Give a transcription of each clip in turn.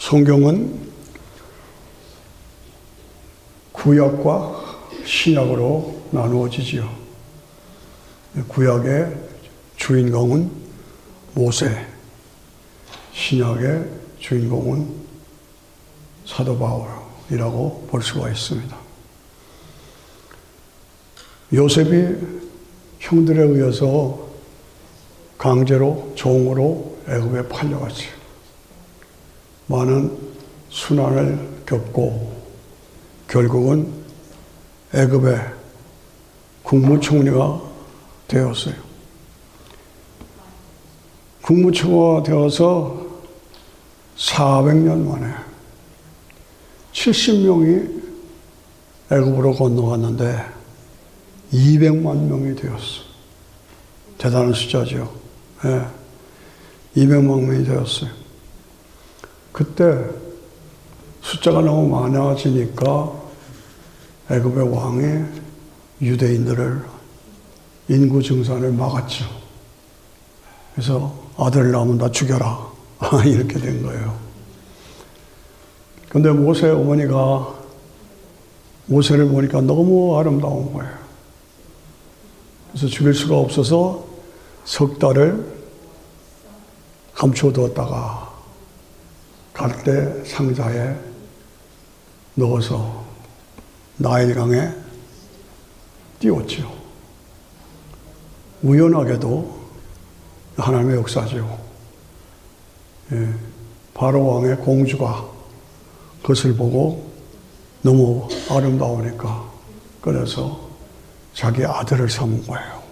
성경은 구약과 신약으로 나누어지지요. 구약의 주인공은 모세, 신약의 주인공은 사도 바울이라고 볼 수가 있습니다. 요셉이 형들에 의해서 강제로 종으로 애굽에 팔려갔어요. 많은 순환을 겪고 결국은 애굽의 국무총리가 되었어요. 국무총리가 되어서 400년 만에 70명이 애굽으로 건너갔는데 200만 명이 되었어. 대단한 숫자죠. 네. 200만 명이 되었어요. 그때 숫자가 너무 많아지니까 애굽의 왕이 유대인들을 인구 증산을 막았죠. 그래서 아들 낳으면 다 죽여라. 이렇게 된 거예요. 근데 모세 어머니가 모세를 보니까 너무 아름다운 거예요. 그래서 죽일 수가 없어서 석 달을 감춰두었다가 갈대 상자에 넣어서 나일강에 띄웠죠. 우연하게도 하나님의 역사죠. 예, 바로 왕의 공주가 그것을 보고 너무 아름다우니까 그래서 자기 아들을 삼은 거예요.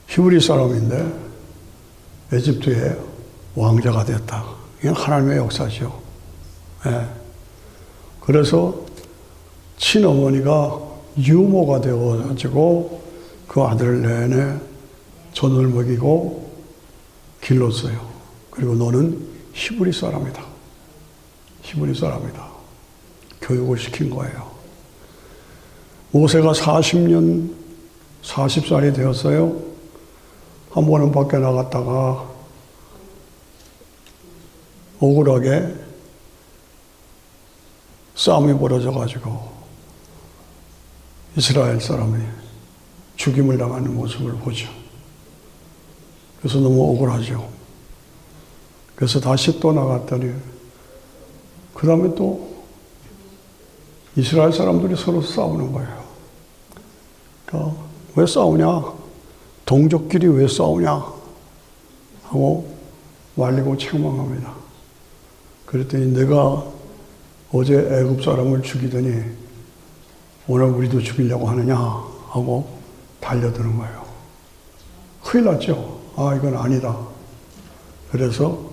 히브리 사람인데 에집트의 왕자가 됐다. 이건 하나님의 역사죠. 예. 그래서 친어머니가 유모가 되어가지고 그 아들을 내내 젖을 먹이고 길렀어요. 그리고 너는 히브리 사람이다. 히브리 사람이다. 교육을 시킨 거예요. 모세가 40살이 되었어요. 한 번은 밖에 나갔다가 억울하게 싸움이 벌어져가지고 이스라엘 사람이 죽임을 당하는 모습을 보죠. 그래서 너무 억울하죠. 그래서 다시 또 나갔더니 그 다음에 또 이스라엘 사람들이 서로 싸우는 거예요. 그러니까 왜 싸우냐? 동족끼리 왜 싸우냐? 하고 말리고 책망합니다. 그랬더니 내가 어제 애굽 사람을 죽이더니 오늘 우리도 죽이려고 하느냐? 하고 달려드는 거예요. 큰일 났죠? 아, 이건 아니다. 그래서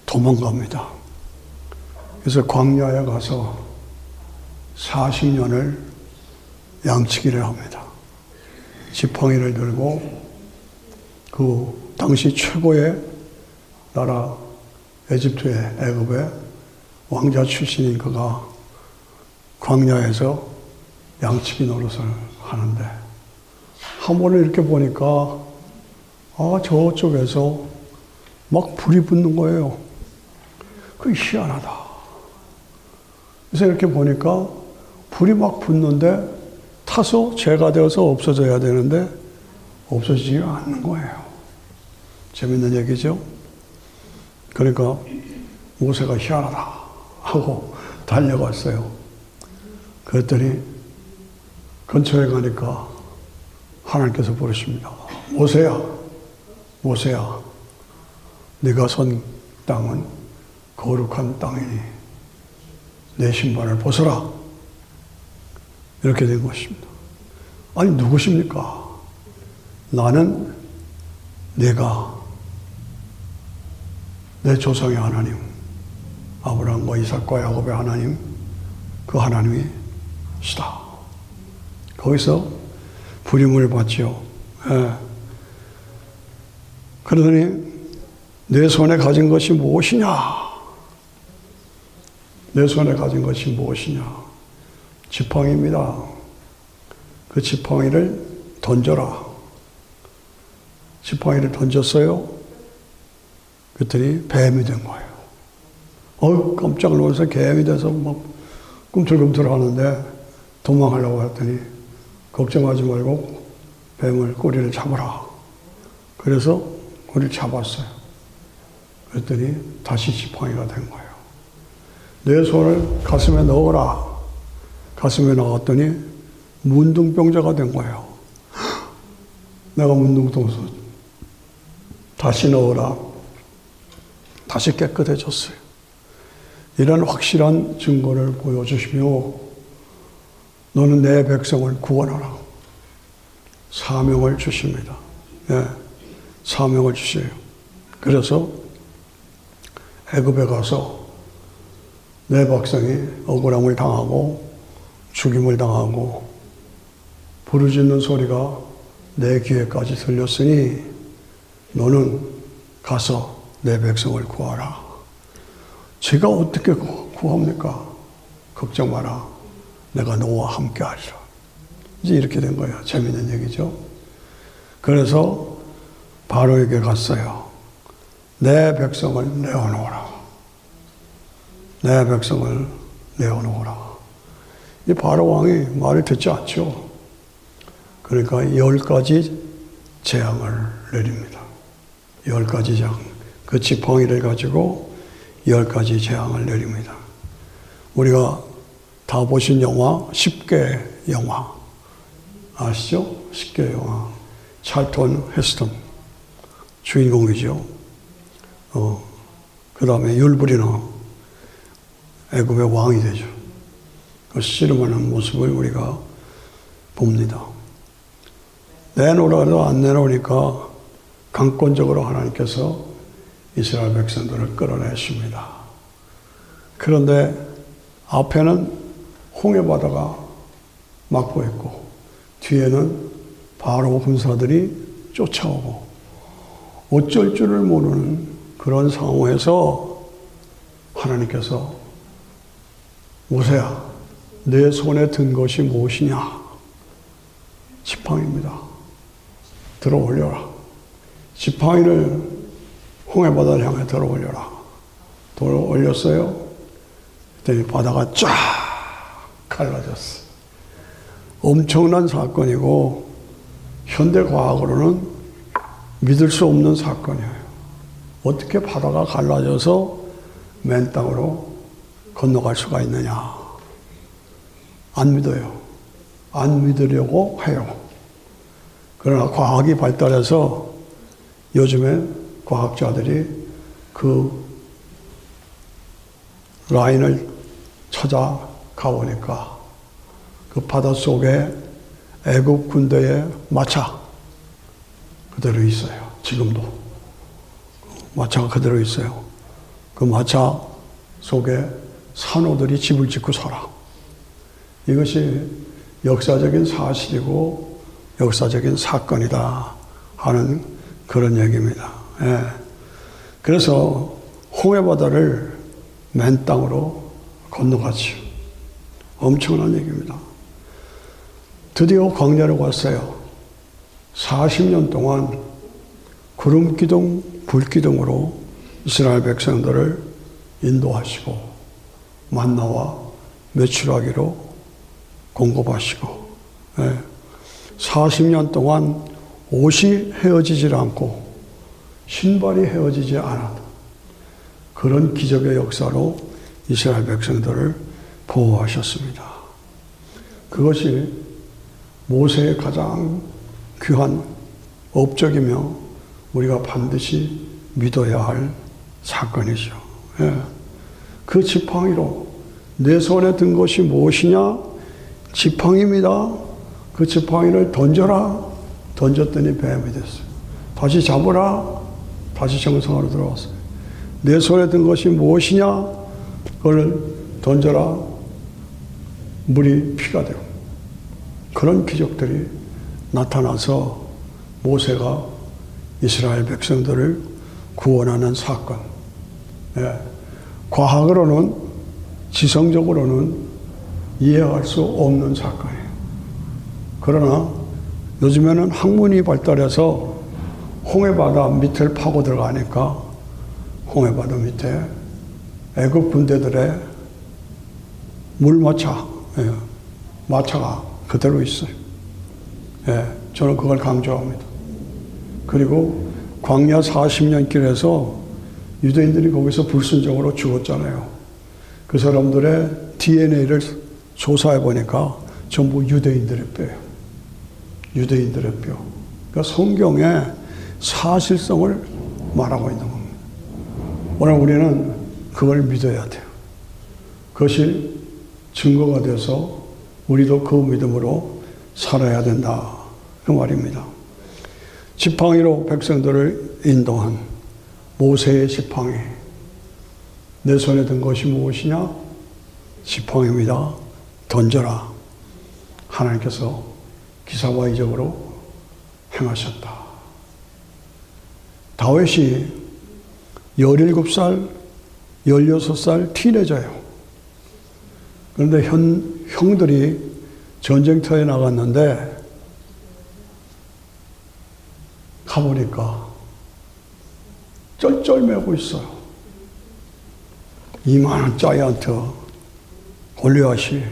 도망갑니다. 그래서 광야에 가서 40년을 양치기를 합니다. 지팡이를 들고 그 당시 최고의 나라 에집트의 애굽의 왕자 출신인 그가 광야에서 양치기 노릇을 하는데 한 번을 이렇게 보니까 저쪽에서 막 불이 붙는 거예요. 그게 희한하다. 그래서 이렇게 보니까 불이 막 붙는데 타서 죄가 되어서 없어져야 되는데 없어지지 않는 거예요. 재밌는 얘기죠? 그러니까 모세가 희한하다 하고 달려갔어요. 그랬더니 근처에 가니까 하나님께서 부르십니다. 모세야, 모세야, 네가 선 땅은 거룩한 땅이니 내 신발을 벗어라. 이렇게 된 것입니다. 아니 누구십니까? 나는 내가 내 조상의 하나님, 아브라함과 이삭과 야곱의 하나님, 그 하나님이시다. 거기서 부림을 받죠. 예. 그러더니 내 손에 가진 것이 무엇이냐? 내 손에 가진 것이 무엇이냐? 지팡이입니다. 그 지팡이를 던져라. 지팡이를 던졌어요. 그랬더니 뱀이 된 거예요. 깜짝 놀라서 개미 돼서 막 꿈틀꿈틀 하는데 도망하려고 했더니 걱정하지 말고 뱀을 꼬리를 잡아라. 그래서 꼬리를 잡았어요. 그랬더니 다시 지팡이가 된 거예요. 내 손을 가슴에 넣어라. 가슴에 넣었더니 문둥병자가 된 거예요. 내가 문둥병자 다시 넣어라. 다시 깨끗해졌어요. 이런 확실한 증거를 보여주시며 너는 내 백성을 구원하라. 사명을 주십니다. 예, 사명을 주세요. 그래서 애굽에 가서 내 백성이 억울함을 당하고 죽임을 당하고 부르짖는 소리가 내 귀에까지 들렸으니 너는 가서 내 백성을 구하라. 제가 어떻게 구합니까? 걱정 마라. 내가 너와 함께 하리라. 이제 이렇게 된 거예요. 재밌는 얘기죠. 그래서 바로에게 갔어요. 내 백성을 내어놓으라. 내 백성을 내어놓으라. 이 바로 왕이 말을 듣지 않죠. 그러니까 10가지 재앙을 내립니다. 10가지 재앙. 그 지팡이를 가지고 10가지 재앙을 내립니다. 우리가 다 보신 영화, 10개 영화. 아시죠? 10개 영화. 찰턴 헤스턴. 주인공이죠. 그 다음에 율브리너. 애굽의 왕이 되죠. 그 씨름하는 모습을 우리가 봅니다. 내놓으라도 안 내놓으니까 강권적으로 하나님께서 이스라엘 백성들을 끌어내십니다. 그런데 앞에는 홍해 바다가 막고 있고 뒤에는 바로 군사들이 쫓아오고 어쩔 줄을 모르는 그런 상황에서 하나님께서 모세야, 내 손에 든 것이 무엇이냐? 지팡이입니다. 들어 올려라. 지팡이를 홍해 바다를 향해 들어 올려라. 들어 올렸어요. 그랬더니 바다가 쫙 갈라졌어. 엄청난 사건이고 현대 과학으로는 믿을 수 없는 사건이에요. 어떻게 바다가 갈라져서 맨 땅으로 건너갈 수가 있느냐. 안 믿어요. 안 믿으려고 해요. 그러나 과학이 발달해서 요즘에 과학자들이 그 라인을 찾아가 보니까 그 바닷속에 애국 군대의 마차 그대로 있어요. 지금도 마차가 그대로 있어요. 그 마차 속에 산호들이 집을 짓고 살아. 이것이 역사적인 사실이고 역사적인 사건이다 하는 그런 얘기입니다. 예. 그래서 홍해 바다를 맨 땅으로 건너갔지요. 엄청난 얘기입니다. 드디어 광야로 갔어요. 40년 동안 구름 기둥, 불 기둥으로 이스라엘 백성들을 인도하시고 만나와 메추라기로 공급하시고 40년 동안 옷이 헤어지질 않고 신발이 헤어지지 않은 그런 기적의 역사로 이스라엘 백성들을 보호하셨습니다. 그것이 모세의 가장 귀한 업적이며 우리가 반드시 믿어야 할 사건이죠. 그 지팡이로 내 손에 든 것이 무엇이냐? 지팡이입니다. 그 지팡이를 던져라. 던졌더니 뱀이 됐어요. 다시 잡으라. 다시 정상으로 들어왔어요. 내 손에 든 것이 무엇이냐? 그걸 던져라. 물이 피가 되고 그런 기적들이 나타나서 모세가 이스라엘 백성들을 구원하는 사건. 과학으로는 지성적으로는 이해할 수 없는 사건이에요. 그러나 요즘에는 학문이 발달해서 홍해바다 밑을 파고 들어가니까 홍해바다 밑에 애국 군대들의 물마차, 예, 마차가 그대로 있어요. 예, 저는 그걸 강조합니다. 그리고 광야 40년 길에서 유대인들이 거기서 불순종으로 죽었잖아요. 그 사람들의 DNA를 조사해 보니까 전부 유대인들의 뼈예요. 유대인들의 뼈. 그러니까 성경의 사실성을 말하고 있는 겁니다. 오늘 우리는 그걸 믿어야 돼요. 그것이 증거가 돼서 우리도 그 믿음으로 살아야 된다. 그 말입니다. 지팡이로 백성들을 인도한 모세의 지팡이. 내 손에 든 것이 무엇이냐? 지팡이입니다. 던져라. 하나님께서 기사와이적으로 행하셨다. 다윗이 17살, 16살 티네저예요. 그런데 형들이 전쟁터에 나갔는데 가보니까 쩔쩔매고 있어요. 이만한 자이언트 골리앗이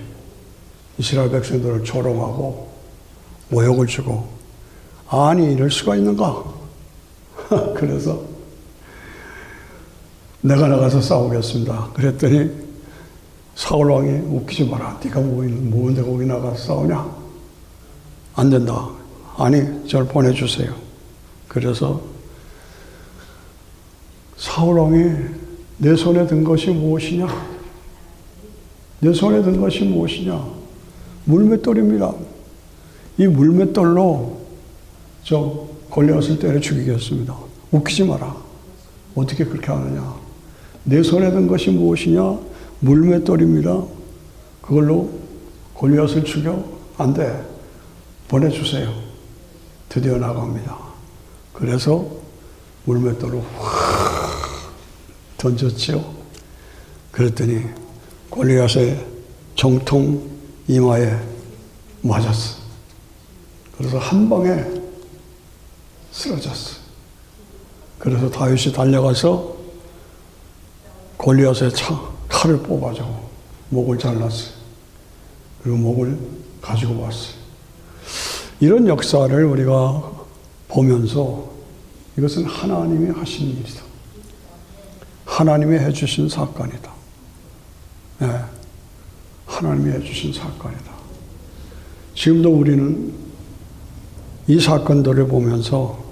이스라엘 백성들을 조롱하고 모욕을 주고, 아니 이럴 수가 있는가? 그래서 내가 나가서 싸우겠습니다. 그랬더니 사울 왕이 웃기지 마라. 네가 뭐인데 거기 나가서 싸우냐? 안 된다. 아니 저를 보내주세요. 그래서 사울 왕이 내 손에 든 것이 무엇이냐? 내 손에 든 것이 무엇이냐? 물맷돌입니다. 이 물맷돌로 저 골리앗을 때려 죽이겠습니다. 웃기지 마라. 어떻게 그렇게 하느냐? 내 손에 든 것이 무엇이냐? 물맷돌입니다. 그걸로 골리앗을 죽여? 안 돼. 보내주세요. 드디어 나갑니다. 그래서 물맷돌로 확 던졌죠. 그랬더니 골리앗의 정통 이마에 맞았어. 그래서 한 방에 쓰러졌어. 그래서 다윗이 달려가서 골리앗의 칼을 뽑아줘 목을 잘랐어요. 그리고 목을 가지고 왔어요. 이런 역사를 우리가 보면서 이것은 하나님이 하신 일이다. 하나님이 해주신 사건이다. 네, 하나님이 해주신 사건이다. 지금도 우리는 이 사건들을 보면서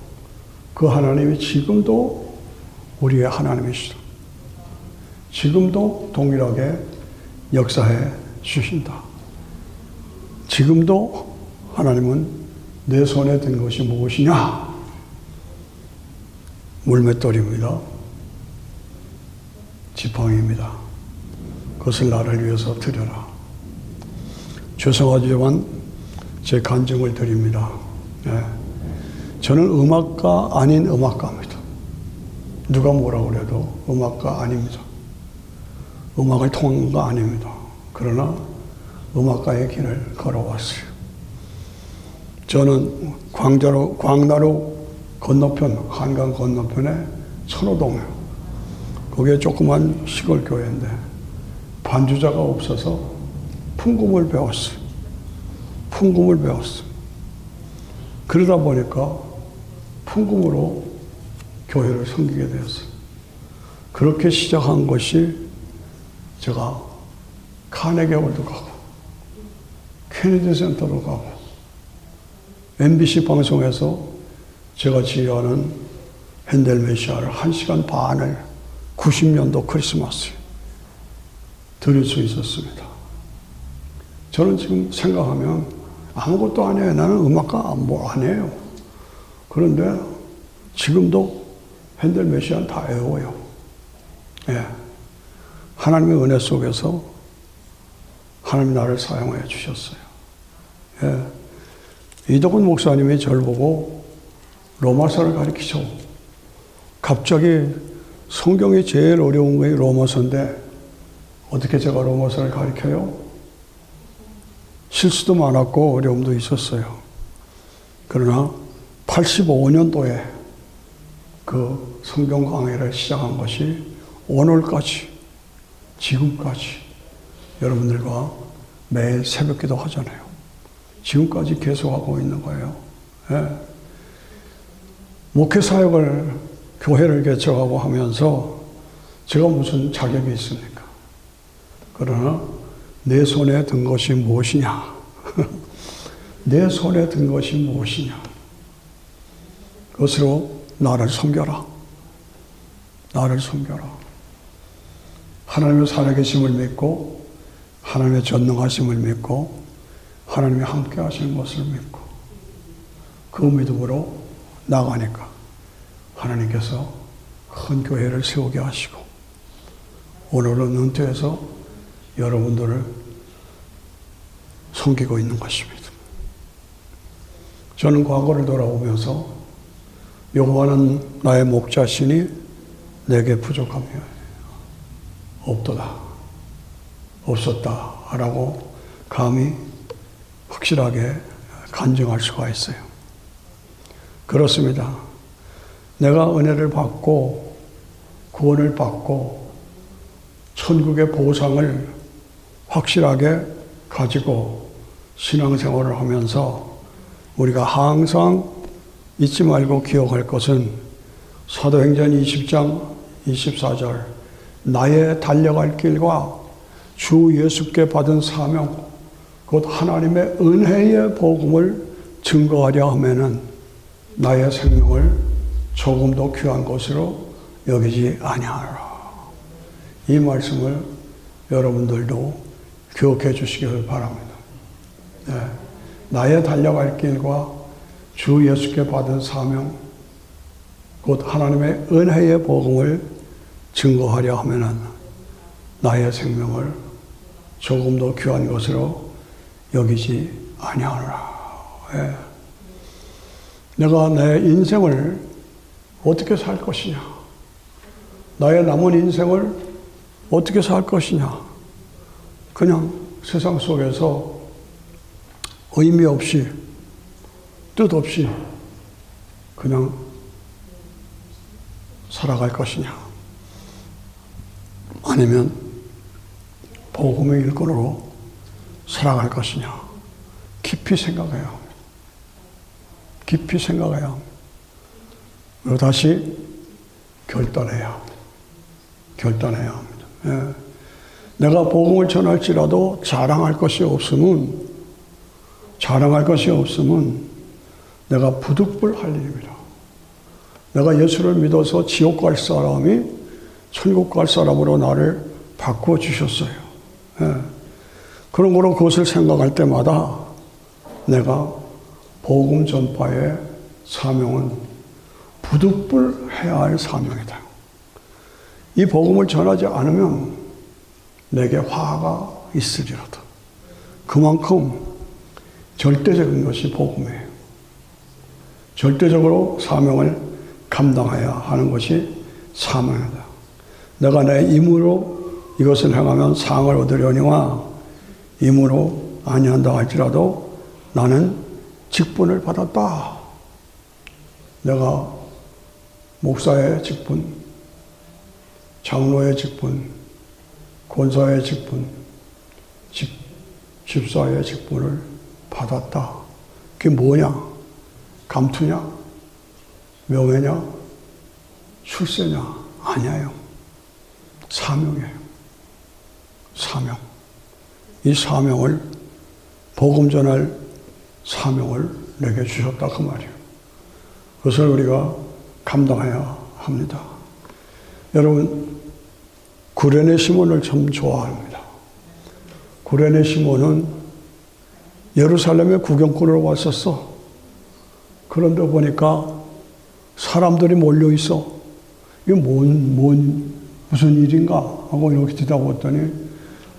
그 하나님이 지금도 우리의 하나님이시다. 지금도 동일하게 역사해 주신다. 지금도 하나님은 내 손에 든 것이 무엇이냐? 물맷돌입니다. 지팡이입니다. 그것을 나를 위해서 드려라. 죄송하지만 제 간증을 드립니다. 네. 저는 음악가 아닌 음악가입니다. 누가 뭐라 그래도 음악가 아닙니다. 음악을 통한 거 아닙니다. 그러나 음악가의 길을 걸어왔어요. 저는 광나루 건너편, 한강 건너편에 천호동이에요. 거기에 조그만 시골 교회인데 반주자가 없어서 풍금을 배웠어요. 풍금을 배웠어요. 그러다 보니까 풍금으로 교회를 섬기게 되었어요. 그렇게 시작한 것이 제가 카네기홀도 가고 케네디 센터도 가고 MBC 방송에서 제가 지휘하는 핸델 메시아를 1시간 반을 90년도 크리스마스에 들을 수 있었습니다. 저는 지금 생각하면 아무것도 아니에요. 나는 음악가 뭐 아니에요. 그런데 지금도 핸델 메시아는 다 외워요. 예. 하나님의 은혜 속에서 하나님이 나를 사용해 주셨어요. 예. 이덕훈 목사님이 저를 보고 로마서를 가르치죠. 갑자기 성경이 제일 어려운 게 로마서인데 어떻게 제가 로마서를 가르쳐요? 실수도 많았고 어려움도 있었어요. 그러나 85년도에 그 성경 강의를 시작한 것이 오늘까지 지금까지 여러분들과 매일 새벽기도 하잖아요. 지금까지 계속하고 있는 거예요. 예. 목회사역을 교회를 개척하고 하면서 제가 무슨 자격이 있습니까? 그러나 내 손에 든 것이 무엇이냐? 내 손에 든 것이 무엇이냐? 그것으로 나를 섬겨라. 나를 섬겨라. 하나님의 살아계심을 믿고 하나님의 전능하심을 믿고 하나님이 함께 하시는 것을 믿고 그 믿음으로 나가니까 하나님께서 큰 교회를 세우게 하시고 오늘은 은퇴해서 여러분들을 섬기고 있는 것입니다. 저는 과거를 돌아보면서 여호와는 나의 목자시니 내게 부족함이 없도다, 없었다라고 감히 확실하게 간증할 수가 있어요. 그렇습니다. 내가 은혜를 받고 구원을 받고 천국의 보상을 확실하게 가지고 신앙생활을 하면서 우리가 항상 잊지 말고 기억할 것은 사도행전 20장 24절 나의 달려갈 길과 주 예수께 받은 사명 곧 하나님의 은혜의 복음을 증거하려 하면은 나의 생명을 조금도 귀한 것으로 여기지 아니하라. 이 말씀을 여러분들도 기억해 주시기를 바랍니다. 네. 나의 달려갈 길과 주 예수께 받은 사명 곧 하나님의 은혜의 복음을 증거하려 하면은 나의 생명을 조금도 귀한 것으로 여기지 아니하노라. 예. 내가 내 인생을 어떻게 살 것이냐? 나의 남은 인생을 어떻게 살 것이냐? 그냥 세상 속에서 의미 없이, 뜻 없이 그냥 살아갈 것이냐? 아니면 복음의 일꾼으로 살아갈 것이냐? 깊이 생각해야 합니다. 깊이 생각해야 합니다. 그리고 다시 결단해야 합니다. 결단해야 합니다. 예. 내가 복음을 전할지라도 자랑할 것이 없으면 내가 부득불할 일입니다. 내가 예수를 믿어서 지옥 갈 사람이 천국 갈 사람으로 나를 바꿔주셨어요. 예. 그런 거로 그것을 생각할 때마다 내가 복음 전파의 사명은 부득불 해야 할 사명이다. 이 복음을 전하지 않으면 내게 화가 있으리로다. 그만큼 절대적인 것이 복음이에요. 절대적으로 사명을 감당해야 하는 것이 사명이다. 내가 내 힘으로 이것을 행하면 상을 얻으려니와 힘으로 아니한다 할지라도 나는 직분을 받았다. 내가 목사의 직분, 장로의 직분, 권사의 직분, 집사의 직분을 받았다. 그게 뭐냐? 감투냐? 명예냐? 출세냐? 아니에요. 사명이에요. 사명. 이 사명을, 복음 전할 사명을 내게 주셨다 그 말이에요. 그것을 우리가 감당해야 합니다. 여러분, 구레네 시몬을 참 좋아합니다. 구레네 시몬은 예루살렘에 구경꾼으로 왔었어. 그런데 보니까 사람들이 몰려 있어. 이게 무슨 일인가 하고 이렇게 뒤다봤더니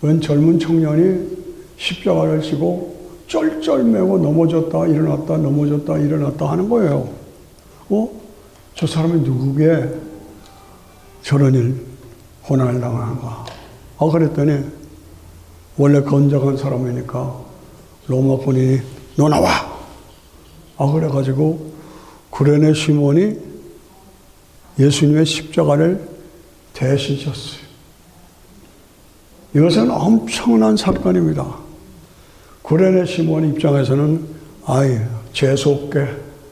웬 젊은 청년이 십자가를 지고 쩔쩔매고 넘어졌다 일어났다 넘어졌다 일어났다 하는 거예요. 저 사람이 누구게 저런 일 고난을 당하는가? 그랬더니 원래 건장한 사람이니까 로마 군인이 너 나와! 그래가지고 구레네 시몬이 예수님의 십자가를 대신 졌어요. 이것은 엄청난 사건입니다. 구레네 시몬 입장에서는 아이 재수없게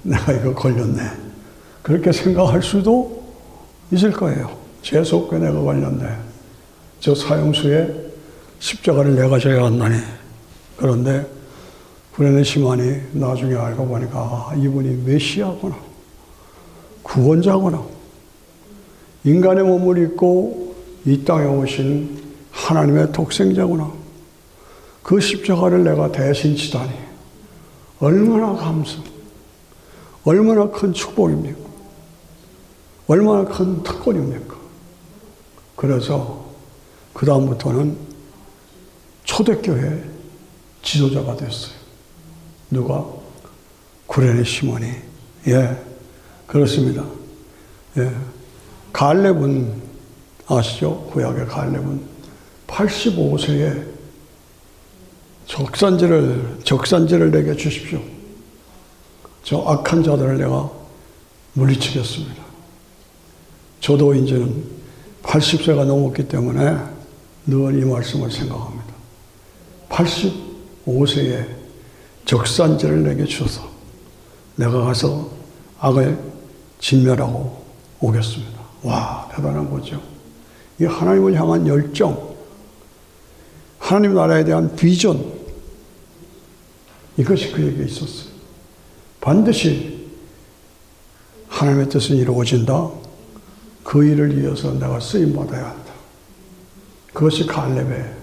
내가 이거 걸렸네. 그렇게 생각할 수도 있을 거예요. 재수없게 내가 걸렸네. 저 사형수에 십자가를 내가 져야 한다니. 그런데 구레네 시몬이 나중에 알고 보니까 이분이 메시아구나. 구원자구나. 인간의 몸을 입고 이 땅에 오신 하나님의 독생자구나. 그 십자가를 내가 대신 지다니. 얼마나 감사, 얼마나 큰 축복입니까? 얼마나 큰 특권입니까? 그래서 그 다음부터는 초대교회 지도자가 됐어요. 누가? 구레네 시몬이. 예, 그렇습니다. 예, 갈렙은 아시죠? 구약의 갈렙은 85세에 적산지를 내게 주십시오. 저 악한 자들을 내가 물리치겠습니다. 저도 이제는 80세가 넘었기 때문에 늘 이 말씀을 생각합니다. 85세에 적산지를 내게 주셔서 내가 가서 악을 진멸하고 오겠습니다. 와, 대단한 거죠. 이 하나님을 향한 열정, 하나님 나라에 대한 비전, 이것이 그에게 있었어요. 반드시 하나님의 뜻은 이루어진다. 그 일을 위해서 내가 쓰임받아야 한다. 그것이 갈렙의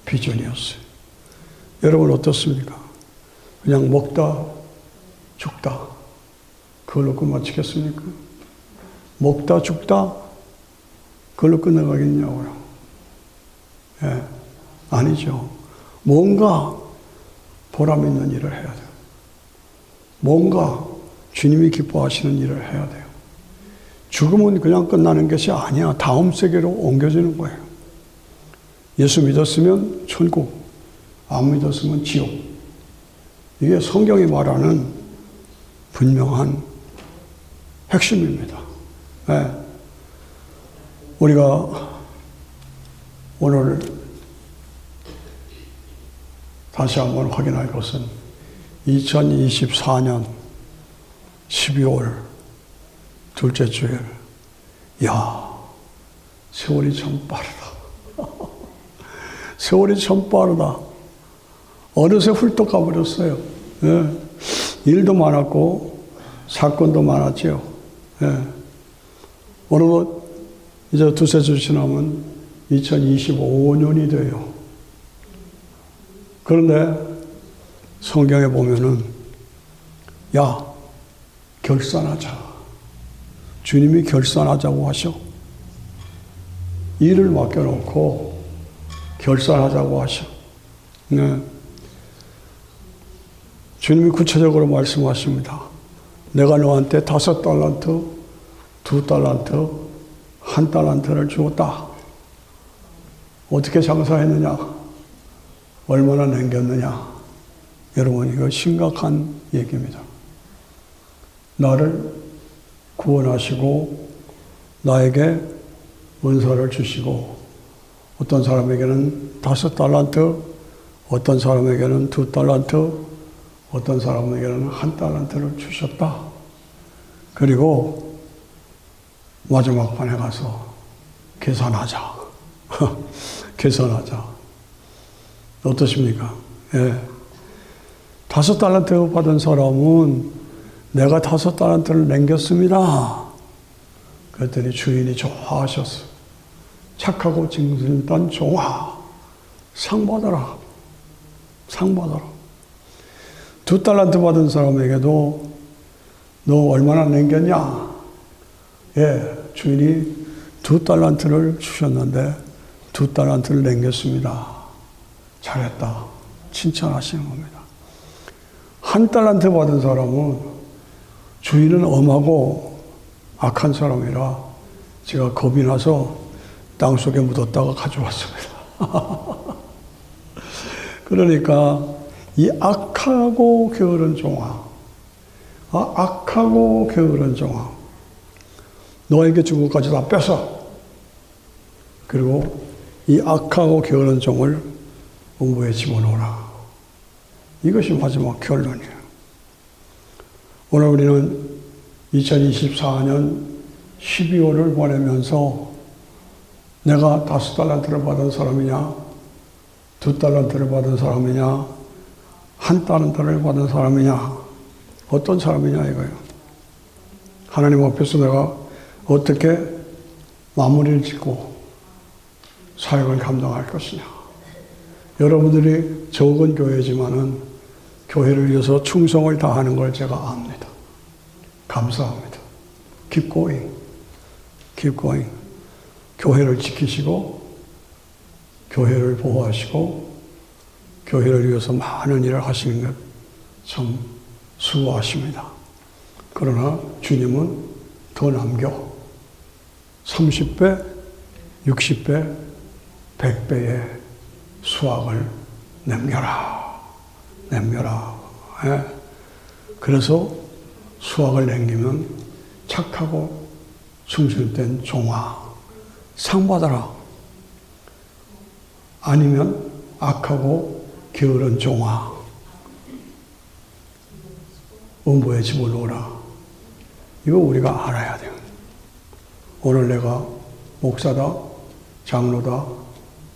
비전이었어요. 여러분 어떻습니까? 그냥 먹다 죽다 그걸로 끝마치겠습니까? 먹다 죽다 그걸로 끝나가겠냐고요? 예, 아니죠. 뭔가 보람 있는 일을 해야 돼요. 뭔가 주님이 기뻐하시는 일을 해야 돼요. 죽음은 그냥 끝나는 것이 아니야. 다음 세계로 옮겨지는 거예요. 예수 믿었으면 천국, 안 믿었으면 지옥. 이게 성경이 말하는 분명한 핵심입니다. 네. 우리가 오늘 다시 한번 확인할 것은 2024년 12월 둘째 주일. 야, 세월이 참 빠르다. 세월이 참 빠르다. 어느새 훌떡 가버렸어요. 예. 일도 많았고 사건도 많았죠. 예. 어느덧 이제 두세 주 지나면 2025년이 돼요. 그런데 성경에 보면은 야, 결산하자. 주님이 결산하자고 하셔. 일을 맡겨놓고 결산하자고 하셔. 네. 주님이 구체적으로 말씀하십니다. 내가 너한테 5달란트, 2달란트, 1달란트를 주었다. 어떻게 장사했느냐? 얼마나 남겼느냐? 여러분, 이거 심각한 얘기입니다. 나를 구원하시고 나에게 은사를 주시고 어떤 사람에게는 5달란트, 어떤 사람에게는 2달란트, 어떤 사람에게는 1달란트를 주셨다. 그리고 마지막 판에 가서 계산하자. 계산하자. 어떠십니까? 예. 5달란트 받은 사람은 내가 5달란트를 남겼습니다. 그랬더니 주인이 좋아하셨어. 착하고 정직한 종아, 상 받아라. 상 받아라. 2달란트 받은 사람에게도 너 얼마나 남겼냐? 예, 주인이 2달란트를 주셨는데 2달란트를 남겼습니다. 잘했다. 칭찬하시는 겁니다. 1달란트 받은 사람은 주인은 엄하고 악한 사람이라 제가 겁이 나서 땅속에 묻었다가 가져왔습니다. 그러니까 이 악하고 게으른 종아, 악하고 게으른 종아, 너에게 준 것까지 다 뺏어. 그리고 이 악하고 게으른 종을 음부에 집어넣어라. 이것이 마지막 결론이에요. 오늘 우리는 2024년 12월을 보내면서 내가 5달란트를 받은 사람이냐, 2달란트를 받은 사람이냐, 1달란트를 받은 사람이냐, 어떤 사람이냐 이거예요. 하나님 앞에서 내가 어떻게 마무리를 짓고 사역을 감당할 것이냐. 여러분들이 적은 교회지만은 교회를 위해서 충성을 다하는 걸 제가 압니다. 감사합니다. Keep going. Keep going. 교회를 지키시고, 교회를 보호하시고, 교회를 위해서 많은 일을 하시는 것 참 수고하십니다. 그러나 주님은 더 남겨 30배, 60배, 100배의 수확을 남겨라. 남겨라. 예. 그래서 수확을 남기면 착하고 충실된 종아 상 받아라. 아니면 악하고 게으른 종아 음부에 집어넣어라. 이거 우리가 알아야 돼요. 오늘 내가 목사다, 장로다,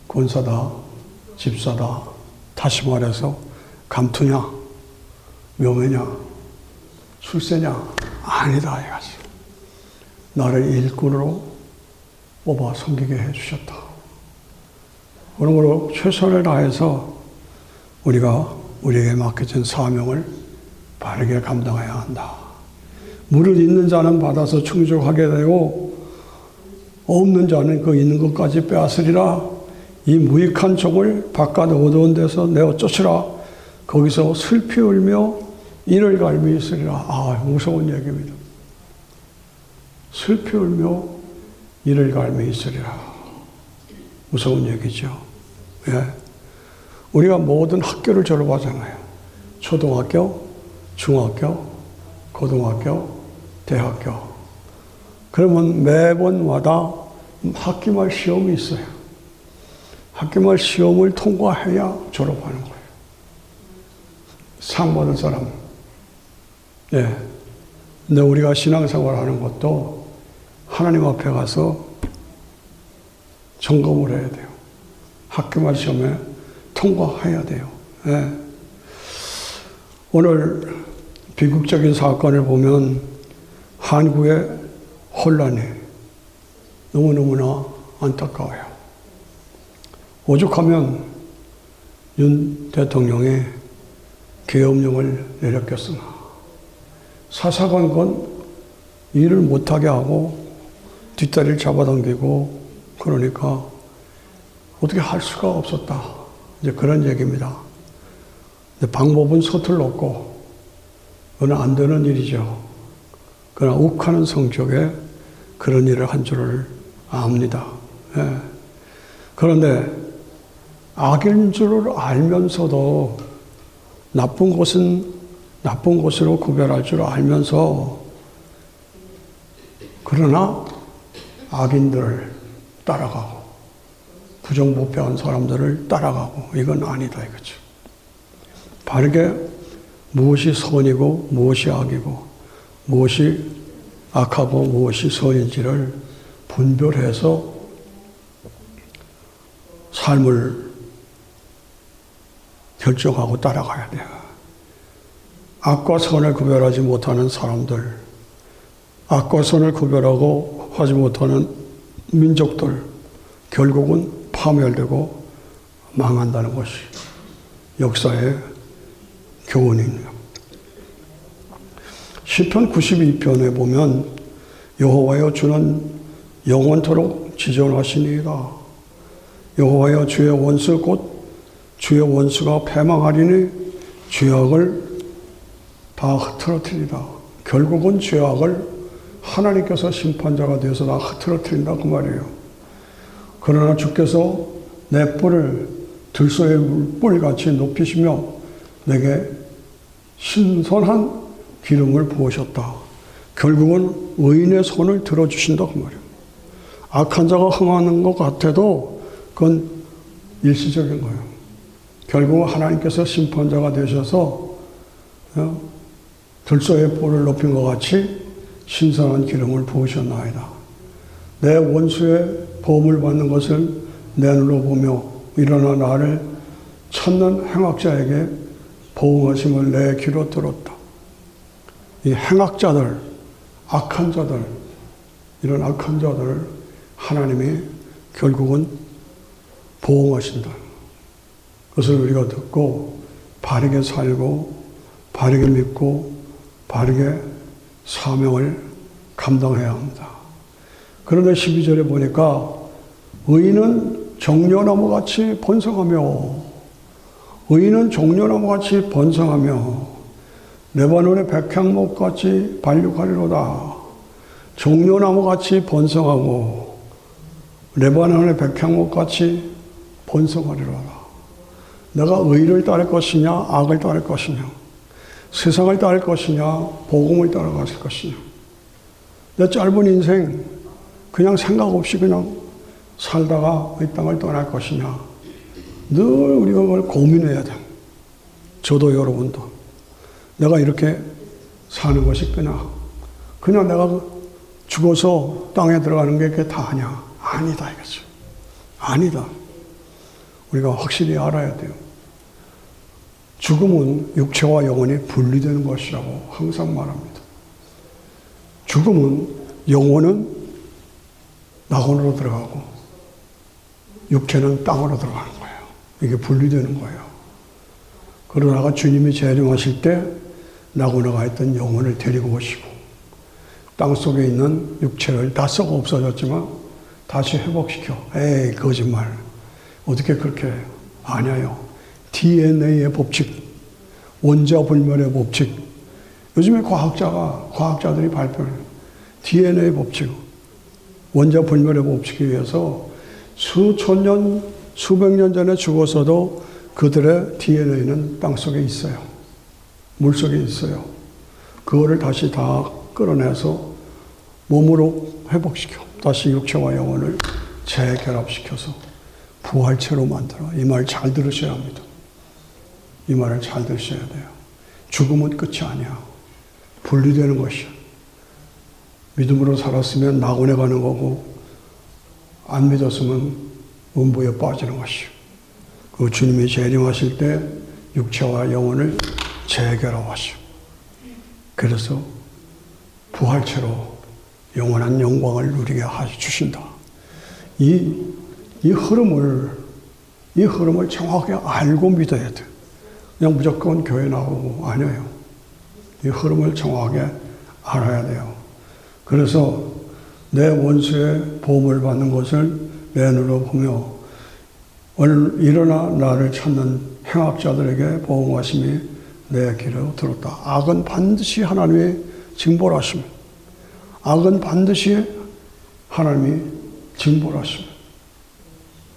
권사다, 집사다, 다시 말해서 감투냐, 묘매냐, 출세냐, 아니다 이거지. 나를 일꾼으로 뽑아 섬기게 해주셨다. 그러므로 최선을 다해서 우리가 우리에게 맡겨진 사명을 바르게 감당해야 한다. 물을 있는 자는 받아서 충족하게 되고 없는 자는 그 있는 것까지 빼앗으리라. 이 무익한 종을 바깥 어두운 데서 내어 쫓으라. 거기서 슬피 울며 이를 갈미 있으리라. 아, 무서운 얘기입니다. 슬피 울며 이를 갈미 있으리라. 무서운 얘기죠. 예. 우리가 모든 학교를 졸업하잖아요. 초등학교, 중학교, 고등학교, 대학교. 그러면 매번마다 학기말 시험이 있어요. 학기말 시험을 통과해야 졸업하는 거예요. 상 받은 사람. 예. 근데 우리가 신앙생활 하는 것도 하나님 앞에 가서 점검을 해야 돼요. 학기말 시험에 통과해야 돼요. 예. 오늘 비극적인 사건을 보면 한국의 혼란이 너무너무나 안타까워요. 오죽하면 윤 대통령이 계엄령을 내렸겠으나 사사건건 일을 못하게 하고 뒷다리를 잡아당기고 그러니까 어떻게 할 수가 없었다. 이제 그런 얘기입니다. 근데 방법은 서툴렀고 그건 안 되는 일이죠. 그러나 욱하는 성격에 그런 일을 한 줄을 압니다. 예. 그런데 악인 줄을 알면서도 나쁜 것은 나쁜 것으로 구별할 줄 알면서 그러나 악인들을 따라가고 부정부패한 사람들을 따라가고 이건 아니다 이거죠. 바르게 무엇이 선이고 무엇이 악이고 무엇이 악하고 무엇이 선인지를 분별해서 삶을 결정하고 따라가야 돼요. 악과 선을 구별하지 못하는 사람들, 악과 선을 구별하고 하지 못하는 민족들, 결국은 파멸되고 망한다는 것이 역사의 교훈입니다. 시편 92편에 보면 여호와여 주는 영원토록 지존하시니이다. 여호와여 주의 원수 곧 주의 원수가 패망하리니 죄악을 다 흐트러뜨리다. 결국은 죄악을 하나님께서 심판자가 되어서 다 흐트러뜨린다 그 말이에요. 그러나 주께서 내 뿔을 들소의 뿔같이 높이시며 내게 신선한 기름을 부으셨다. 결국은 의인의 손을 들어주신다 그 말이에요. 악한 자가 흥하는 것 같아도 그건 일시적인 거예요. 결국 하나님께서 심판자가 되셔서 들소의 뿔을 높인 것 같이 신선한 기름을 부으셨나이다. 내 원수의 보험을 받는 것을 내 눈으로 보며 일어나 나를 찾는 행악자에게 보응하심을 내 귀로 들었다. 이 행악자들, 악한 자들, 이런 악한 자들을 하나님이 결국은 보응하신다. 그것을 우리가 듣고 바르게 살고 바르게 믿고 바르게 사명을 감당해야 합니다. 그런데 12절에 보니까 의인은 종려나무같이 번성하며 의인은 종려나무같이 번성하며 레바논의 백향목같이 발육하리로다. 종려나무같이 번성하고 레바논의 백향목같이 번성하리로다. 내가 의를 따를 것이냐 악을 따를 것이냐, 세상을 따를 것이냐 복음을 따라갈 것이냐. 내 짧은 인생 그냥 생각 없이 그냥 살다가 이 땅을 떠날 것이냐. 늘 우리가 그걸 고민해야 돼. 저도 여러분도. 내가 이렇게 사는 것이 그냥 내가 죽어서 땅에 들어가는 게 그게 다냐. 아니다 이거죠. 아니다. 우리가 확실히 알아야 돼요. 죽음은 육체와 영혼이 분리되는 것이라고 항상 말합니다. 죽음은 영혼은 낙원으로 들어가고 육체는 땅으로 들어가는 거예요. 이게 분리되는 거예요. 그러다가 주님이 재림하실 때 낙원에 가 있던 영혼을 데리고 오시고 땅속에 있는 육체를 다 썩어 없어졌지만 다시 회복시켜. 에이 거짓말. 어떻게 그렇게 해요? 아니에요. DNA의 법칙, 원자불멸의 법칙. 요즘에 과학자들이 발표해요. DNA 법칙, 원자불멸의 법칙에 의해서 수천 년, 수백 년 전에 죽었어도 그들의 DNA는 땅속에 있어요. 물속에 있어요. 그거를 다시 다 끌어내서 몸으로 회복시켜. 다시 육체와 영혼을 재결합시켜서 부활체로 만들어. 이 말 잘 들으셔야 합니다. 이 말을 잘 들으셔야 돼요. 죽음은 끝이 아니야. 분리되는 것이야. 믿음으로 살았으면 낙원에 가는 거고 안 믿었으면 음부에 빠지는 것이요. 그 주님이 재림하실 때 육체와 영혼을 재결합하시오. 그래서 부활체로 영원한 영광을 누리게 주신다. 이 흐름을 정확하게 알고 믿어야 돼. 그냥 무조건 교회 나오고 아니에요. 이 흐름을 정확하게 알아야 돼요. 그래서 내 원수의 보험을 받는 것을 내 눈으로 보며 오늘 일어나 나를 찾는 행악자들에게 보응하심이 내 귀로 들었다. 악은 반드시 하나님의 징벌하심. 악은 반드시 하나님이 징벌하심.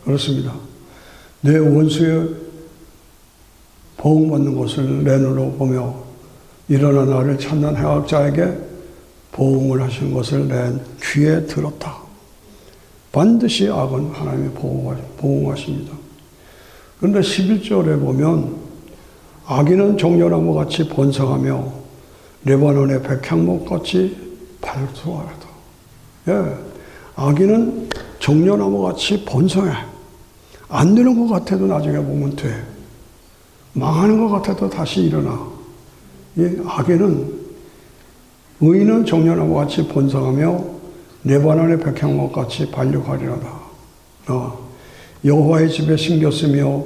그렇습니다. 내 원수의 보응받는 것을 내 눈으로 보며 일어나 나를 찾는 행악자에게 보응을 하시는 것을 내 귀에 들었다. 반드시 악은 하나님이 보응하십니다. 그런데 11절에 보면 악인은 종려나무같이 번성하며 레바논의 백향목같이 발수하다. 예, 악인은 종려나무같이 번성해. 안 되는 것 같아도 나중에 보면 돼. 망하는 것 같아도 다시 일어나. 이 악인은 의인은 종려나무같이 번성하며 레바논의 백향목같이 발육하리로다. 여호와의 집에 심겼으며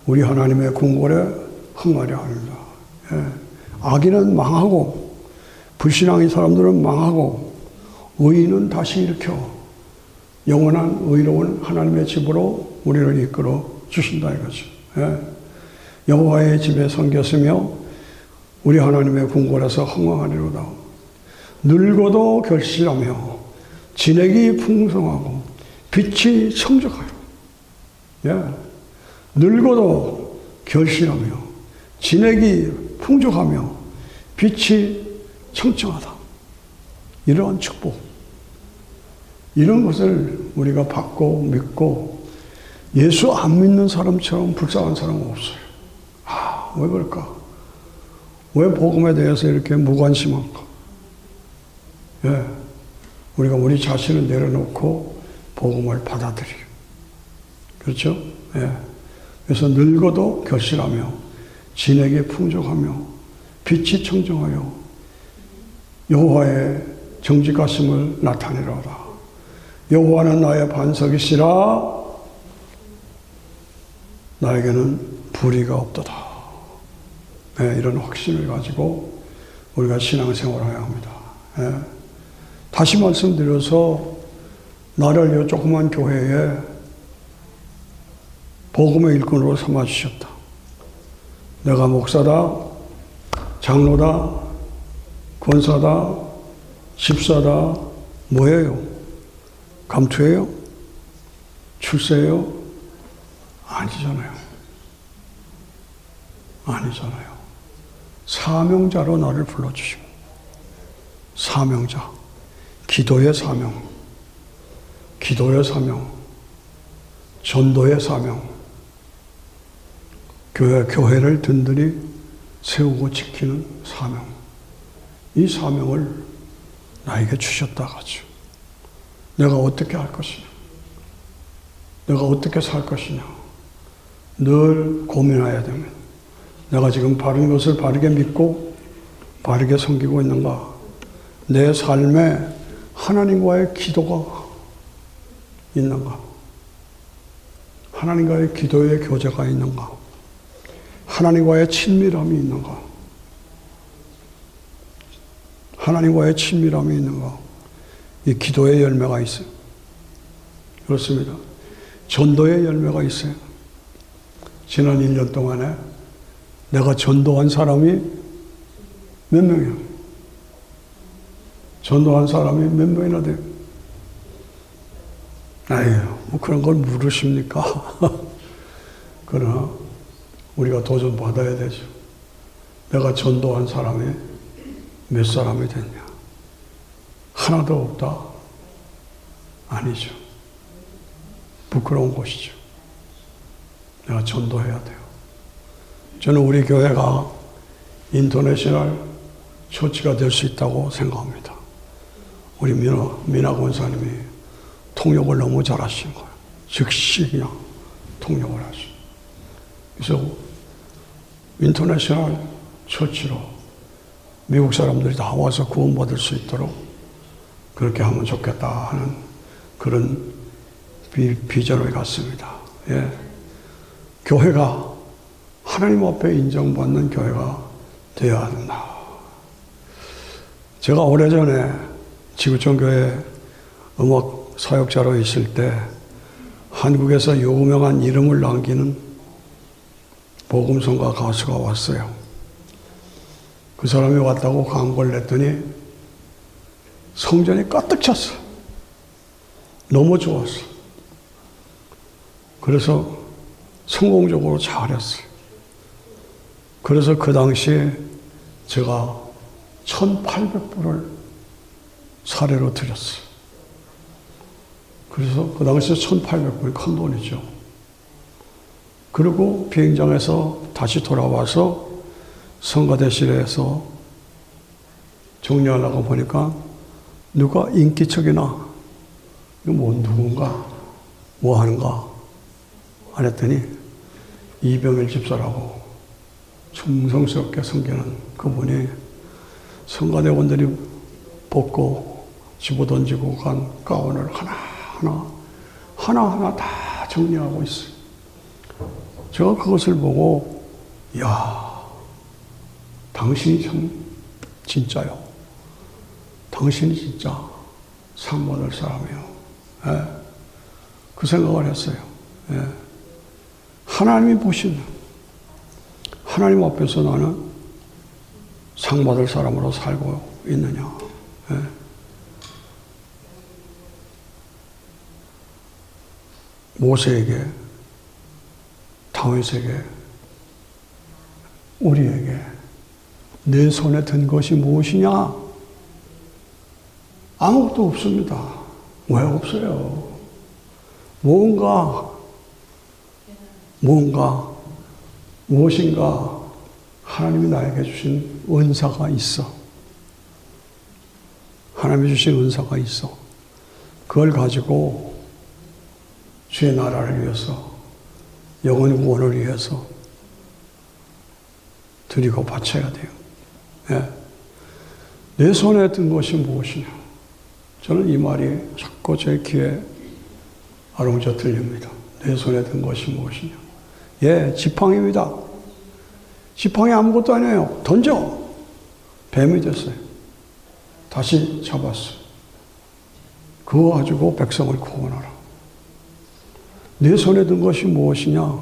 우리 하나님의 궁궐에 흥하려 합니다. 예. 악인은 망하고 불신앙의 사람들은 망하고 의인은 다시 일으켜 영원한 의로운 하나님의 집으로 우리를 이끌어 주신다 이거죠. 예. 여호와의 집에 섬겼으며 우리 하나님의 궁궐에서 흥왕하리로다. 늙어도 결실하며 진액이 풍성하고 빛이 청적하여. 예. 늙어도 결실하며 진액이 풍족하며 빛이 청청하다. 이러한 축복. 이런 것을 우리가 받고 믿고 예수 안 믿는 사람처럼 불쌍한 사람은 없어요. 왜 그럴까? 왜 복음에 대해서 이렇게 무관심한가? 예, 우리가 우리 자신을 내려놓고 복음을 받아들여요. 그렇죠? 예. 그래서 늙어도 결실하며 진에게 풍족하며 빛이 청정하여 여호와의 정직하심을 나타내려라. 여호와는 나의 반석이시라. 나에게는 불의가 없도다. 네, 이런 확신을 가지고 우리가 신앙생활을 해야 합니다. 네. 다시 말씀드려서 나를 이 조그만 교회에 복음의 일꾼으로 삼아주셨다. 내가 목사다, 장로다, 권사다, 집사다, 뭐예요? 감투예요? 출세예요? 아니잖아요. 아니잖아요. 사명자로 나를 불러주시고, 사명자, 기도의 사명, 기도의 사명, 전도의 사명, 교회를 든든히 세우고 지키는 사명, 이 사명을 나에게 주셨다 하죠. 내가 어떻게 할 것이냐, 내가 어떻게 살 것이냐, 늘 고민해야 됩니다. 내가 지금 바른 것을 바르게 믿고 바르게 섬기고 있는가? 내 삶에 하나님과의 기도가 있는가? 하나님과의 기도의 교제가 있는가? 하나님과의 친밀함이 있는가? 하나님과의 친밀함이 있는가? 이 기도의 열매가 있어요. 그렇습니다. 전도의 열매가 있어요. 지난 1년 동안에 내가 전도한 사람이 몇 명이야? 전도한 사람이 몇 명이나 돼요? 아유, 뭐 그런 걸 물으십니까? 그러나 우리가 도전받아야 되죠. 내가 전도한 사람이 몇 사람이 됐냐? 하나도 없다? 아니죠. 부끄러운 것이죠. 내가 전도해야 돼요. 저는 우리 교회가 인터내셔널 처치가 될 수 있다고 생각합니다. 우리 미나 권사님이 통역을 너무 잘하신 거예요. 즉시 그냥 통역을 하시고. 그래서 인터내셔널 처치로 미국 사람들이 다 와서 구원받을 수 있도록 그렇게 하면 좋겠다 하는 그런 비전을 갖습니다. 예. 교회가 하나님 앞에 인정받는 교회가 되어야 한다. 제가 오래전에 지구촌 교회 음악 사역자로 있을 때 한국에서 유명한 이름을 남기는 복음성가 가수가 왔어요. 그 사람이 왔다고 광고를 냈더니 성전이 가득 찼어. 너무 좋았어. 그래서 성공적으로 잘했어요. 그래서 그 당시에 제가 1,800불을 사례로 드렸어요. 그래서 그 당시에 1,800불이 큰 돈이죠. 그리고 비행장에서 다시 돌아와서 성가대실에서 정리하려고 보니까 누가 인기척이나 이거 뭐 누군가 뭐 하는가 안 했더니 이병일 집사라고 충성스럽게 섬기는 그분이 성가대원들이 벗고 집어던지고 간 가운을 하나하나 다 정리하고 있어요. 제가 그것을 보고 이야, 당신이 참 진짜요. 당신이 진짜 상 받을 사람이요. 예. 그 생각을 했어요. 예. 하나님이 보시는 하나님 앞에서 나는 상 받을 사람으로 살고 있느냐. 예. 모세에게, 다윗에게, 우리에게 내 손에 든 것이 무엇이냐? 아무것도 없습니다. 왜 없어요? 뭔가 무엇인가 하나님이 나에게 주신 은사가 있어. 하나님이 주신 은사가 있어. 그걸 가지고 주의 나라를 위해서, 영혼의 구원을 위해서 드리고 바쳐야 돼요. 예. 내 손에 든 것이 무엇이냐? 저는 이 말이 자꾸 제 귀에 아롱져 들립니다. 내 손에 든 것이 무엇이냐? 예, 지팡이입니다. 지팡이 아무것도 아니에요. 던져! 뱀이 됐어요. 다시 잡았어. 그거 가지고 백성을 구원하라. 내 손에 든 것이 무엇이냐?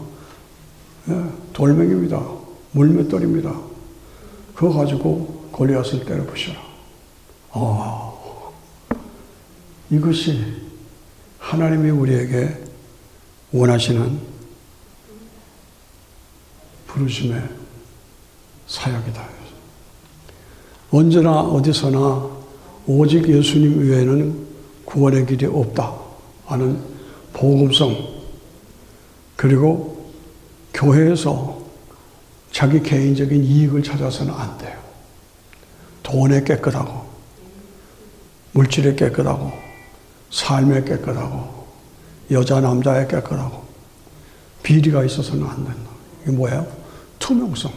예, 돌멩이입니다. 물맷돌입니다. 그거 가지고 골리앗을 때려 부셔라. 이것이 하나님이 우리에게 원하시는 부르심의 사역이다. 언제나 어디서나 오직 예수님 외에는 구원의 길이 없다 하는 복음성, 그리고 교회에서 자기 개인적인 이익을 찾아서는 안 돼요. 돈에 깨끗하고, 물질에 깨끗하고, 삶에 깨끗하고, 여자 남자에 깨끗하고, 비리가 있어서는 안 된다. 이게 뭐예요? 투명성.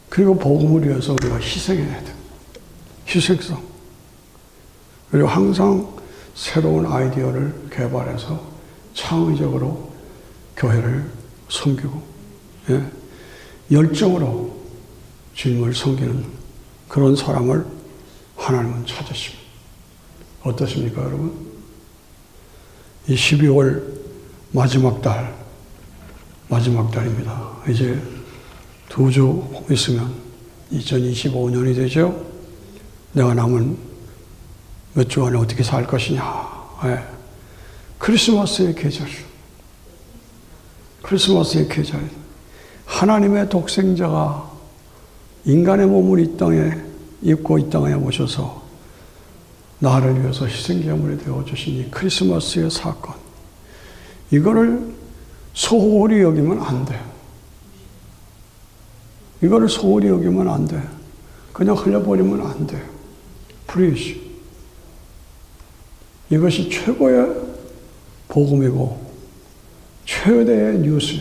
그리고 복음을 위해서 우리가 희생해야 돼. 희생성. 그리고 항상 새로운 아이디어를 개발해서 창의적으로 교회를 섬기고, 예, 열정으로 주님을 섬기는 그런 사람을 하나님은 찾으십니다. 어떻습니까, 여러분? 이 12월 마지막 달입니다. 이제 2주 있으면 2025년이 되죠? 내가 남은 몇 주 안에 어떻게 살 것이냐. 예. 크리스마스의 계절. 하나님의 독생자가 인간의 몸을 이 땅에 입고 이 땅에 오셔서 나를 위해서 희생제물이 되어주신 이 크리스마스의 사건. 이거를 소홀히 여기면 안 돼. 그냥 흘려버리면 안 돼. Please. 이것이 최고의 복음이고 최대의 뉴스.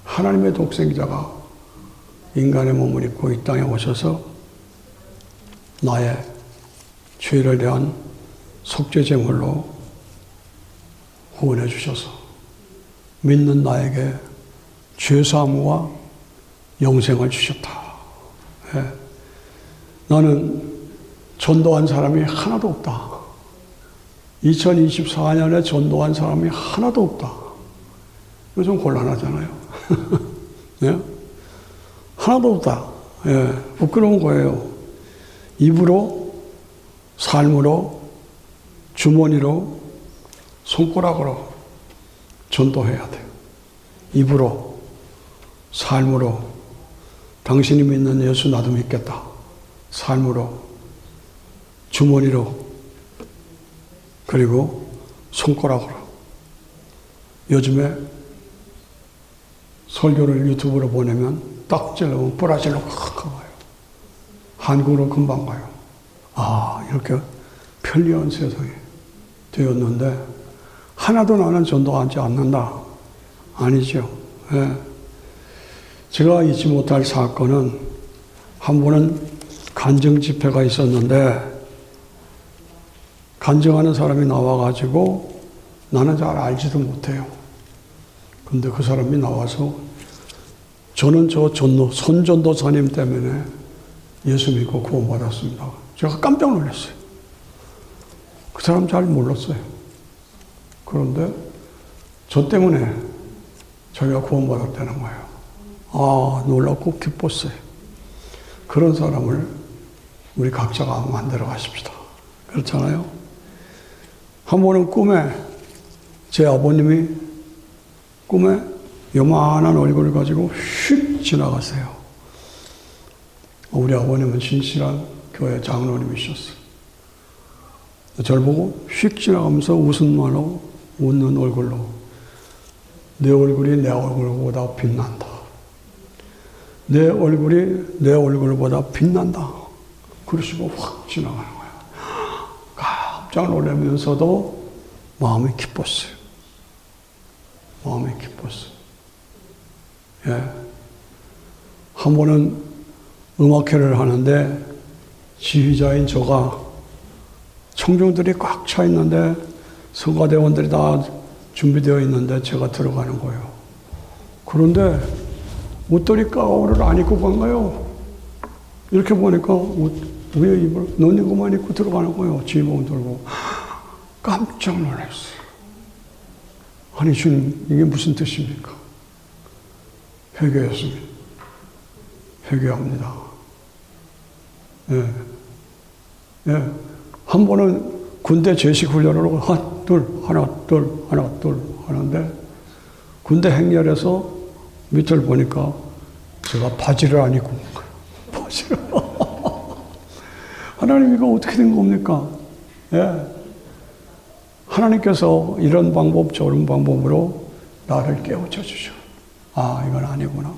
하나님의 독생자가 인간의 몸을 입고 이 땅에 오셔서 나의 죄를 대한 속죄제물로 구원해 주셔서 믿는 나에게 죄사함과 영생을 주셨다. 예. 나는 전도한 사람이 하나도 없다. 2024년에 전도한 사람이 하나도 없다. 이거 좀 곤란하잖아요. 예? 하나도 없다. 예. 부끄러운 거예요. 입으로, 삶으로, 주머니로, 손가락으로 전도해야 돼요. 입으로, 삶으로, 당신이 믿는 예수 나도 믿겠다. 삶으로, 주머니로, 그리고 손가락으로. 요즘에 설교를 유튜브로 보내면 딱 찔러면 브라질로 확 가요. 한국으로 금방 가요. 이렇게 편리한 세상이 되었는데 하나도 나는 전도하지 않는다. 아니죠. 예. 제가 잊지 못할 사건은 한 번은 간증 집회가 있었는데 간증하는 사람이 나와가지고 나는 잘 알지도 못해요. 근데 그 사람이 나와서 저는 손전도사님 때문에 예수 믿고 구원받았습니다. 제가 깜짝 놀랐어요. 그 사람 잘 몰랐어요. 그런데 저 때문에 자기가 구원받았다는 거예요. 놀랍고 기뻤어요. 그런 사람을 우리 각자가 만들어 가십시다. 그렇잖아요? 한 번은 꿈에 제 아버님이 꿈에 요만한 얼굴을 가지고 휙 지나갔어요. 우리 아버님은 신실한 교회 장로님이셨어요. 저를 보고 휙 지나가면서 웃는 얼굴로 내 얼굴이 내 얼굴보다 빛난다. 내 얼굴이 내 얼굴보다 빛난다. 그러시고 확 지나가는 거야. 깜짝 놀라면서도 마음이 기뻤어요. 마음이 기뻤어요. 예. 한 번은 음악회를 하는데 지휘자인 저가 청중들이 꽉 차 있는데 성가대원들이 다 준비되어 있는데 제가 들어가는 거예요. 그런데 옷들이 가오를 안 입고 간 거예요. 이렇게 보니까 위에 입을 넌 이거만 입고 들어가는 거예요. 지휘봉 들고. 깜짝 놀랐어요. 아니 주님 이게 무슨 뜻입니까? 회개했습니다. 회개합니다. 예. 예. 한 번은 군대 제식 훈련으로 하나 둘 하는데 군대 행렬에서 밑을 보니까 제가 바지를 안 입고 온 거예요. 바지를. 하나님 이거 어떻게 된 겁니까? 예. 하나님께서 이런 방법 저런 방법으로 나를 깨우쳐 주셔. 아 이건 아니구나.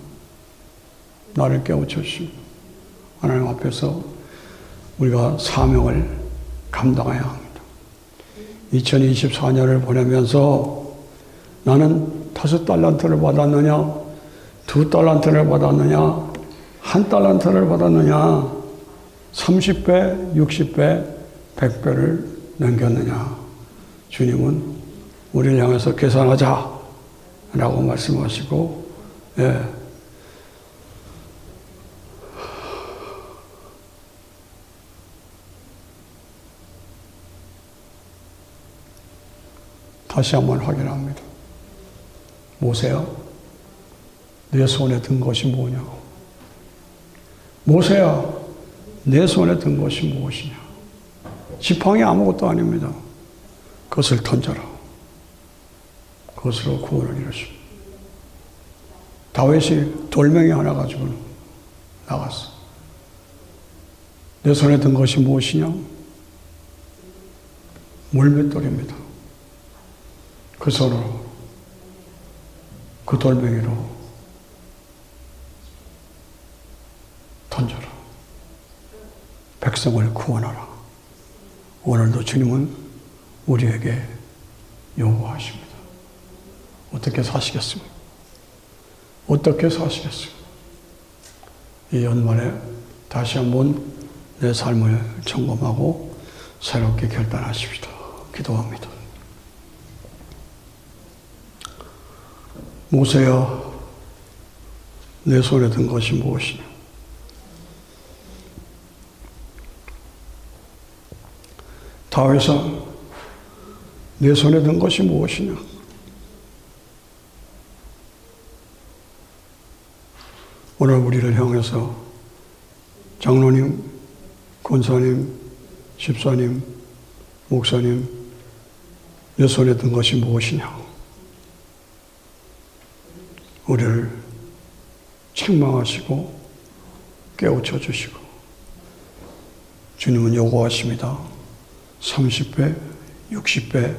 나를 깨우쳐 주시고 하나님 앞에서 우리가 사명을 감당해야 합니다. 2024년을 보내면서 나는 5달란트를 받았느냐 2달란트를 받았느냐 1달란트를 받았느냐 30배, 60배, 100배를 남겼느냐. 주님은 우리를 향해서 계산하자 라고 말씀하시고 예. 다시 한번 확인합니다. 모세야, 내 손에 든 것이 뭐냐고. 모세야, 내 손에 든 것이 무엇이냐. 지팡이 아무것도 아닙니다. 그것을 던져라. 그것으로 구원을 이루십니다. 다윗이 돌멩이 하나 가지고 나갔어. 내 손에 든 것이 무엇이냐? 물맷돌입니다. 그 손으로, 그 돌멩이로 던져라. 백성을 구원하라. 오늘도 주님은 우리에게 요구하십니다. 어떻게 사시겠습니까? 어떻게 사시겠습니까? 이 연말에 다시 한번 내 삶을 점검하고 새롭게 결단하십시다. 기도합니다. 모세야, 내 손에 든 것이 무엇이냐? 다윗아, 내 손에 든 것이 무엇이냐? 오늘 우리를 향해서 장로님, 권사님, 집사님, 목사님, 내 손에 든 것이 무엇이냐? 우리를 책망하시고 깨우쳐 주시고 주님은 요구하십니다. 30배, 60배,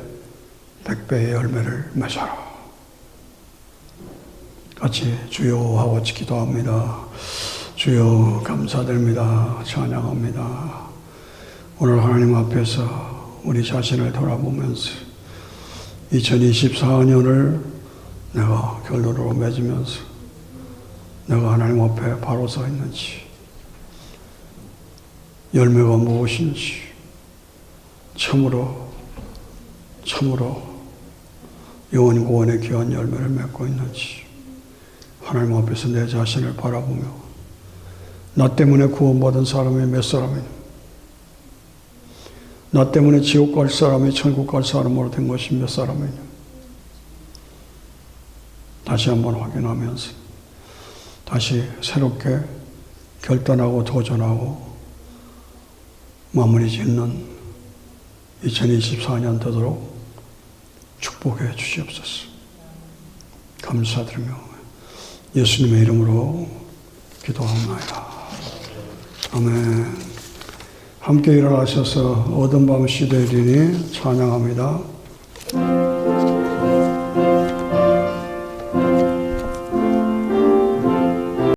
100배의 열매를 맺어라. 같이 주여 하고 기도합니다. 주여 감사드립니다. 찬양합니다. 오늘 하나님 앞에서 우리 자신을 돌아보면서 2024년을 내가 결론으로 맺으면서 내가 하나님 앞에 바로 서 있는지, 열매가 무엇인지, 참으로 영원 구원의 귀한 열매를 맺고 있는지 하나님 앞에서 내 자신을 바라보며 나 때문에 구원받은 사람이 몇 사람이냐, 나 때문에 지옥 갈 사람이 천국 갈 사람으로 된 것이 몇 사람이냐, 다시 한번 확인하면서 다시 새롭게 결단하고 도전하고 마무리 짓는 2024년 되도록 축복해 주시옵소서. 감사드리며 예수님의 이름으로 기도합니다. 아멘. 함께 일어나셔서 어둠 밤 시대이니 찬양합니다.